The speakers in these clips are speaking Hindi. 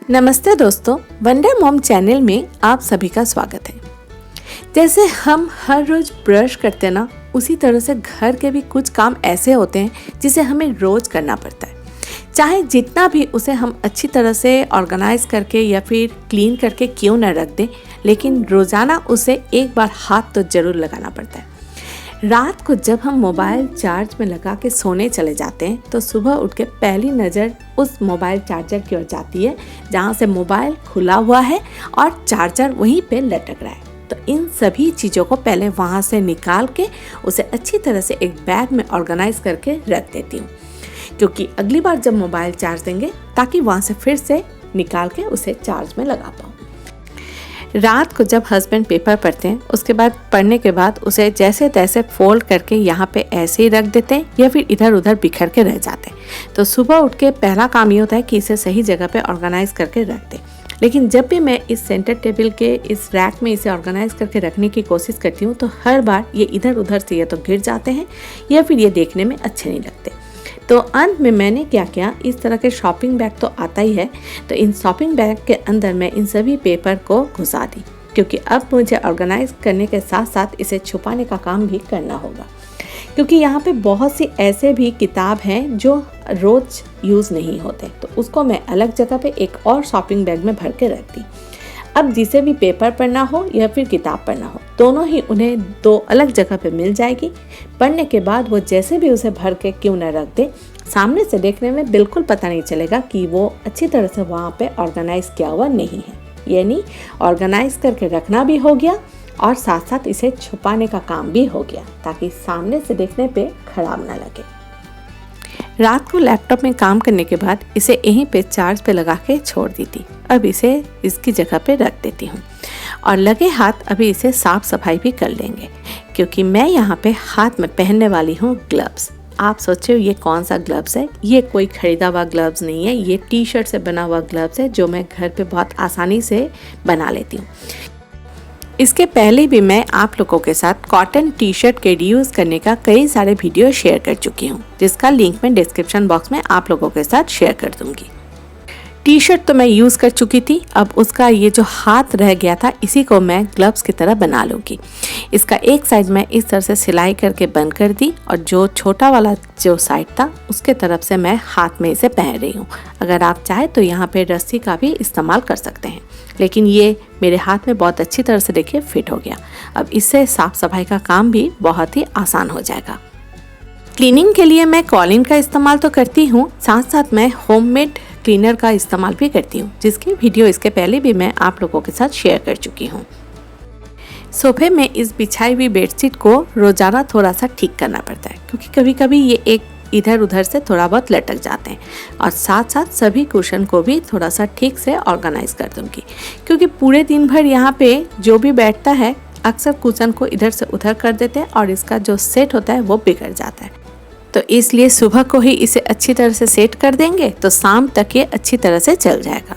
नमस्ते दोस्तों, वंडर मॉम चैनल में आप सभी का स्वागत है। जैसे हम हर रोज ब्रश करते ना, उसी तरह से घर के भी कुछ काम ऐसे होते हैं जिसे हमें रोज करना पड़ता है। चाहे जितना भी उसे हम अच्छी तरह से ऑर्गेनाइज करके या फिर क्लीन करके क्यों न रख दें, लेकिन रोजाना उसे एक बार हाथ तो जरूर लगाना पड़ता है। रात को जब हम मोबाइल चार्ज में लगा के सोने चले जाते हैं तो सुबह उठ के पहली नज़र उस मोबाइल चार्जर की ओर जाती है जहाँ से मोबाइल खुला हुआ है और चार्जर वहीं पे लटक रहा है। तो इन सभी चीज़ों को पहले वहाँ से निकाल के उसे अच्छी तरह से एक बैग में ऑर्गेनाइज करके रख देती हूँ, क्योंकि अगली बार जब मोबाइल चार्ज देंगे ताकि वहाँ से फिर से निकाल के उसे चार्ज में लगा पाऊँ। रात को जब हस्बैंड पेपर पढ़ते हैं, उसके बाद पढ़ने के बाद उसे जैसे तैसे फोल्ड करके यहाँ पे ऐसे ही रख देते हैं या फिर इधर उधर बिखर के रह जाते हैं। तो सुबह उठ के पहला काम ये होता है कि इसे सही जगह पे ऑर्गेनाइज करके रख दें। लेकिन जब भी मैं इस सेंटर टेबल के इस रैक में इसे ऑर्गेनाइज करके रखने की कोशिश करती हूँ तो हर बार ये इधर उधर से या तो गिर जाते हैं या फिर ये देखने में अच्छे नहीं लगते। तो अंत में मैंने क्या किया, इस तरह के शॉपिंग बैग तो आता ही है, तो इन शॉपिंग बैग के अंदर मैं इन सभी पेपर को घुसा दी, क्योंकि अब मुझे ऑर्गेनाइज करने के साथ साथ इसे छुपाने का काम भी करना होगा। क्योंकि यहाँ पे बहुत सी ऐसे भी किताब हैं जो रोज़ यूज़ नहीं होते, तो उसको मैं अलग जगह पे एक और शॉपिंग बैग में भर के रख दी। अब जिसे भी पेपर पढ़ना हो या फिर किताब पढ़ना हो, दोनों ही उन्हें दो अलग जगह पे मिल जाएगी। पढ़ने के बाद वो जैसे भी उसे भर के क्यों न रख दे, सामने से देखने में बिल्कुल पता नहीं चलेगा कि वो अच्छी तरह से वहाँ पे ऑर्गेनाइज किया हुआ नहीं है। यानी ऑर्गेनाइज करके रखना भी हो गया और साथ साथ इसे छुपाने का काम भी हो गया, ताकि सामने से देखने पे खराब ना लगे। रात को लैपटॉप में काम करने के बाद इसे यहीं पे चार्ज पे लगा के छोड़ दी थी। अब इसे इसकी जगह पे रख देती हूँ और लगे हाथ अभी इसे साफ सफाई भी कर लेंगे, क्योंकि मैं यहाँ पे हाथ में पहनने वाली हूँ ग्लव्स। आप सोचे ये कौन सा ग्लव्स है? ये कोई खरीदा हुआ ग्लव्स नहीं है, ये टी शर्ट से बना हुआ ग्लव्स है जो मैं घर पे बहुत आसानी से बना लेती हूँ। इसके पहले भी मैं आप लोगों के साथ कॉटन टी शर्ट के रीयूज़ करने का कई सारे वीडियो शेयर कर चुकी हूँ, जिसका लिंक मैं डिस्क्रिप्शन बॉक्स में आप लोगों के साथ शेयर कर दूंगी। टी शर्ट तो मैं यूज़ कर चुकी थी, अब उसका ये जो हाथ रह गया था इसी को मैं ग्लव्स की तरह बना लूँगी। इसका एक साइड मैं इस तरह से सिलाई करके बंद कर दी और जो छोटा वाला जो साइड था उसके तरफ से मैं हाथ में इसे पहन रही हूँ। अगर आप चाहें तो यहाँ पे रस्सी का भी इस्तेमाल कर सकते हैं, लेकिन ये मेरे हाथ में बहुत अच्छी तरह से देखिए फिट हो गया। अब इससे साफ सफाई का काम भी बहुत ही आसान हो जाएगा। क्लीनिंग के लिए मैं कॉलिन का इस्तेमाल तो करती हूँ, साथ साथ मैं होममेड क्लीनर का इस्तेमाल भी करती हूँ, जिसकी वीडियो इसके पहले भी मैं आप लोगों के साथ शेयर कर चुकी हूँ। सोफे में इस बिछाई हुई बेडशीट को रोजाना थोड़ा सा ठीक करना पड़ता है, क्योंकि कभी कभी ये एक इधर उधर से थोड़ा बहुत लटक जाते हैं। और साथ साथ सभी कुशन को भी थोड़ा सा ठीक से ऑर्गेनाइज कर दूंगी, क्योंकि पूरे दिन भर यहाँ पे जो भी बैठता है अक्सर कुशन को इधर से उधर कर देते हैं और इसका जो सेट होता है वो बिगड़ जाता है। तो इसलिए सुबह को ही इसे अच्छी तरह से सेट कर देंगे तो शाम तक ये अच्छी तरह से चल जाएगा।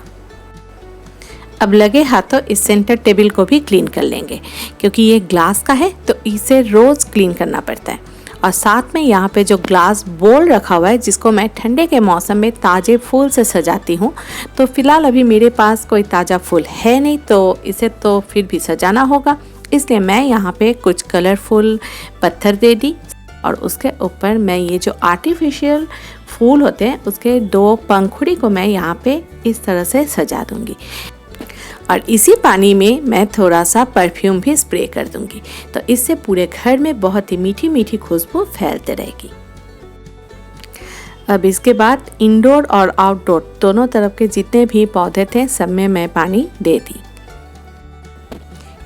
अब लगे हाथों इस सेंटर टेबल को भी क्लीन कर लेंगे, क्योंकि ये ग्लास का है तो इसे रोज़ क्लीन करना पड़ता है। और साथ में यहाँ पे जो ग्लास बोल रखा हुआ है, जिसको मैं ठंडे के मौसम में ताज़े फूल से सजाती हूँ, तो फिलहाल अभी मेरे पास कोई ताज़ा फूल है नहीं, तो इसे तो फिर भी सजाना होगा। इसलिए मैं यहाँ पे कुछ कलरफुल पत्थर दे दी और उसके ऊपर मैं ये जो आर्टिफिशियल फूल होते हैं उसके दो पंखुड़ी को मैं यहाँ पे इस तरह से सजा दूंगी। और इसी पानी में मैं थोड़ा सा परफ्यूम भी स्प्रे कर दूंगी, तो इससे पूरे घर में बहुत ही मीठी मीठी खुशबू फैलते रहेगी। अब इसके बाद इंडोर और आउटडोर दोनों तरफ के जितने भी पौधे थे सब में मैं पानी दे दी,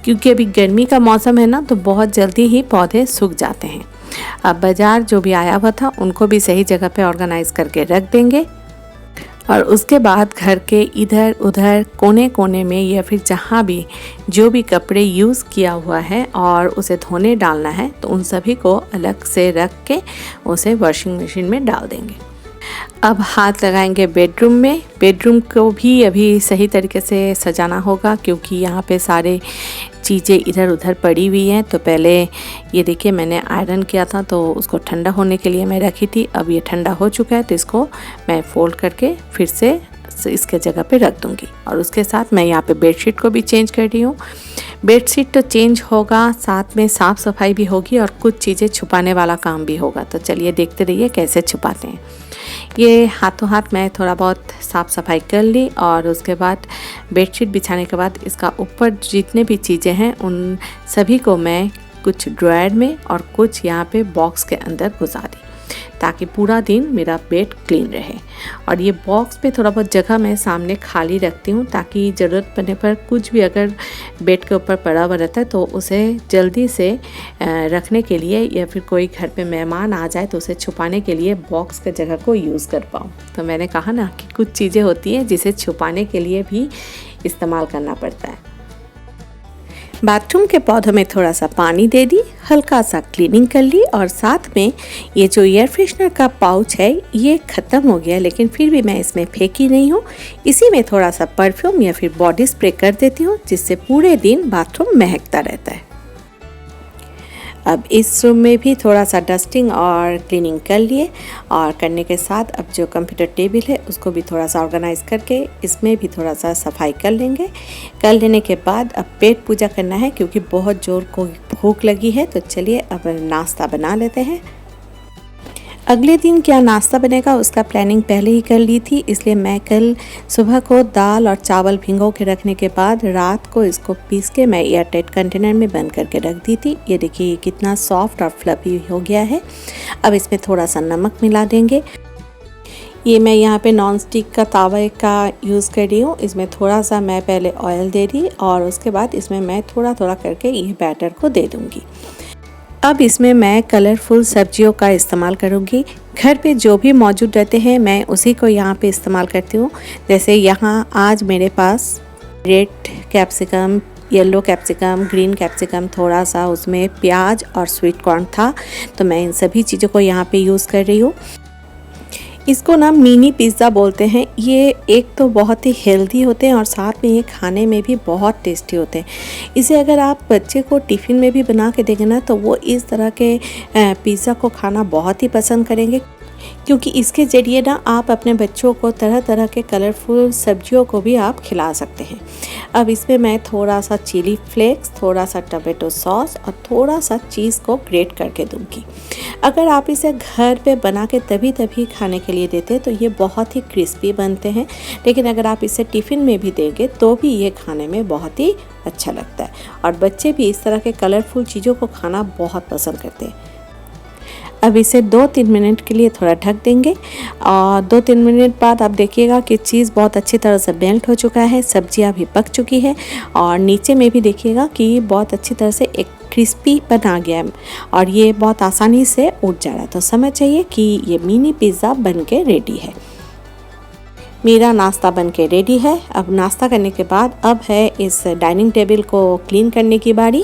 क्योंकि अभी गर्मी का मौसम है ना, तो बहुत जल्दी ही पौधे सूख जाते हैं। अब बाजार जो भी आया हुआ था उनको भी सही जगह पे ऑर्गेनाइज करके रख देंगे और उसके बाद घर के इधर उधर कोने कोने में या फिर जहाँ भी जो भी कपड़े यूज़ किया हुआ है और उसे धोने डालना है तो उन सभी को अलग से रख के उसे वॉशिंग मशीन में डाल देंगे। अब हाथ लगाएंगे बेडरूम में। बेडरूम को भी अभी सही तरीके से सजाना होगा, क्योंकि यहाँ पे सारे चीज़ें इधर उधर पड़ी हुई हैं। तो पहले ये देखिए मैंने आयरन किया था तो उसको ठंडा होने के लिए मैं रखी थी। अब ये ठंडा हो चुका है तो इसको मैं फोल्ड करके फिर से इसके जगह पे रख दूँगी। और उसके साथ मैं यहाँ पे बेडशीट को भी चेंज कर रही हूँ। बेडशीट तो चेंज होगा, साथ में साफ़ सफाई भी होगी और कुछ चीज़ें छुपाने वाला काम भी होगा। तो चलिए देखते रहिए कैसे छुपाते हैं। ये हाथों हाथ मैं थोड़ा बहुत साफ़ सफाई कर ली और उसके बाद बेडशीट बिछाने के बाद इसका ऊपर जितने भी चीज़ें हैं उन सभी को मैं कुछ ड्रॉयर में और कुछ यहाँ पे बॉक्स के अंदर घुसा दी, ताकि पूरा दिन मेरा बेड क्लीन रहे। और ये बॉक्स पे थोड़ा बहुत जगह मैं सामने खाली रखती हूँ, ताकि ज़रूरत पड़ने पर कुछ भी अगर बेड के ऊपर पड़ा हुआ रहता है तो उसे जल्दी से रखने के लिए, या फिर कोई घर पे मेहमान आ जाए तो उसे छुपाने के लिए बॉक्स के जगह को यूज़ कर पाऊँ। तो मैंने कहा ना कि कुछ चीज़ें होती हैं जिसे छुपाने के लिए भी इस्तेमाल करना पड़ता है। बाथरूम के पौधों में थोड़ा सा पानी दे दी, हल्का सा क्लीनिंग कर ली और साथ में ये जो एयर फ्रेशनर का पाउच है ये ख़त्म हो गया, लेकिन फिर भी मैं इसमें फेंकी नहीं हूँ। इसी में थोड़ा सा परफ्यूम या फिर बॉडी स्प्रे कर देती हूँ, जिससे पूरे दिन बाथरूम महकता रहता है। अब इस रूम में भी थोड़ा सा डस्टिंग और क्लीनिंग कर लिए, और करने के साथ अब जो कंप्यूटर टेबल है उसको भी थोड़ा सा ऑर्गेनाइज़ करके इसमें भी थोड़ा सा सफाई कर लेंगे। कर लेने के बाद अब पेट पूजा करना है, क्योंकि बहुत ज़ोर को भूख लगी है। तो चलिए अब नाश्ता बना लेते हैं। अगले दिन क्या नाश्ता बनेगा उसका प्लानिंग पहले ही कर ली थी, इसलिए मैं कल सुबह को दाल और चावल भिगो के रखने के बाद रात को इसको पीस के मैं एयरटाइट कंटेनर में बंद करके रख दी थी। ये देखिए कितना सॉफ्ट और फ्लफी हो गया है। अब इसमें थोड़ा सा नमक मिला देंगे। ये मैं यहाँ पे नॉन स्टिक का तवा का यूज़ कर रही हूँ। इसमें थोड़ा सा मैं पहले ऑयल दे रही और उसके बाद इसमें मैं थोड़ा थोड़ा करके ये बैटर को दे दूँगी। अब इसमें मैं कलरफुल सब्जियों का इस्तेमाल करूँगी। घर पे जो भी मौजूद रहते हैं मैं उसी को यहाँ पे इस्तेमाल करती हूँ। जैसे यहाँ आज मेरे पास red capsicum, yellow capsicum, green capsicum, थोड़ा सा उसमें प्याज और स्वीट कॉर्न था, तो मैं इन सभी चीज़ों को यहाँ पे यूज़ कर रही हूँ। इसको ना मिनी पिज़्ज़ा बोलते हैं। ये एक तो बहुत ही हेल्दी होते हैं और साथ में ये खाने में भी बहुत टेस्टी होते हैं। इसे अगर आप बच्चे को टिफ़िन में भी बना के देंगे ना तो वो इस तरह के पिज़्ज़ा को खाना बहुत ही पसंद करेंगे, क्योंकि इसके ज़रिए ना आप अपने बच्चों को तरह तरह के कलरफुल सब्जियों को भी आप खिला सकते हैं। अब इसमें मैं थोड़ा सा चिली फ्लेक्स, थोड़ा सा टमाटो सॉस और थोड़ा सा चीज़ को ग्रेट करके दूंगी। अगर आप इसे घर पे बना के तभी खाने के लिए देते हैं तो ये बहुत ही क्रिस्पी बनते हैं, लेकिन अगर आप इसे टिफ़िन में भी देंगे तो भी ये खाने में बहुत ही अच्छा लगता है। और बच्चे भी इस तरह के कलरफुल चीज़ों को खाना बहुत पसंद करते हैं। अब इसे 2-3 मिनट के लिए थोड़ा ढक देंगे और 2-3 मिनट बाद आप देखिएगा कि चीज़ बहुत अच्छी तरह से मेल्ट हो चुका है, सब्जियां भी पक चुकी है और नीचे में भी देखिएगा कि बहुत अच्छी तरह से एक क्रिस्पी बना गया है और ये बहुत आसानी से उठ जा रहा है। तो समझ जाइए कि ये मिनी पिज़्ज़ा बन के रेडी है। मेरा नाश्ता बन के रेडी है। अब नाश्ता करने के बाद अब है इस डाइनिंग टेबल को क्लीन करने की बारी,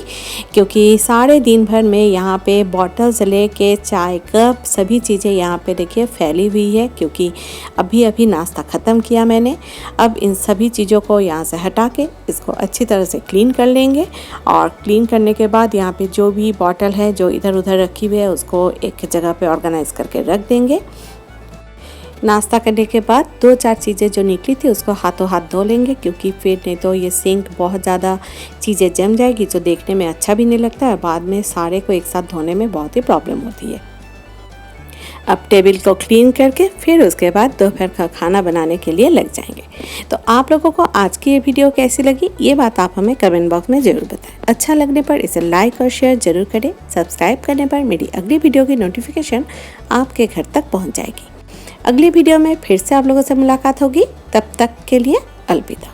क्योंकि सारे दिन भर में यहाँ पे बॉटल से लेके चाय कप सभी चीज़ें यहाँ पे देखिए फैली हुई है, क्योंकि अभी नाश्ता ख़त्म किया मैंने। अब इन सभी चीज़ों को यहाँ से हटा के इसको अच्छी तरह से क्लीन कर लेंगे और क्लीन करने के बाद यहाँ पे जो भी बॉटल है जो इधर उधर रखी हुई है उसको एक जगह पे ऑर्गेनाइज़ करके रख देंगे। नाश्ता करने के बाद 2-4 चीज़ें जो निकली थी उसको हाथों हाथ धो लेंगे, क्योंकि फिर नहीं तो ये सिंक बहुत ज़्यादा चीज़ें जम जाएगी जो देखने में अच्छा भी नहीं लगता है। बाद में सारे को एक साथ धोने में बहुत ही प्रॉब्लम होती है। अब टेबल को क्लीन करके फिर उसके बाद दोपहर का खाना बनाने के लिए लग जाएंगे। तो आप लोगों को आज की ये वीडियो कैसी लगी ये बात आप हमें कमेंट बॉक्स में ज़रूर बताएं। अच्छा लगने पर इसे लाइक और शेयर ज़रूर करें। सब्सक्राइब करने पर मेरी अगली वीडियो की नोटिफिकेशन आपके घर तक पहुँच जाएगी। अगली वीडियो में फिर से आप लोगों से मुलाकात होगी। तब तक के लिए अलविदा।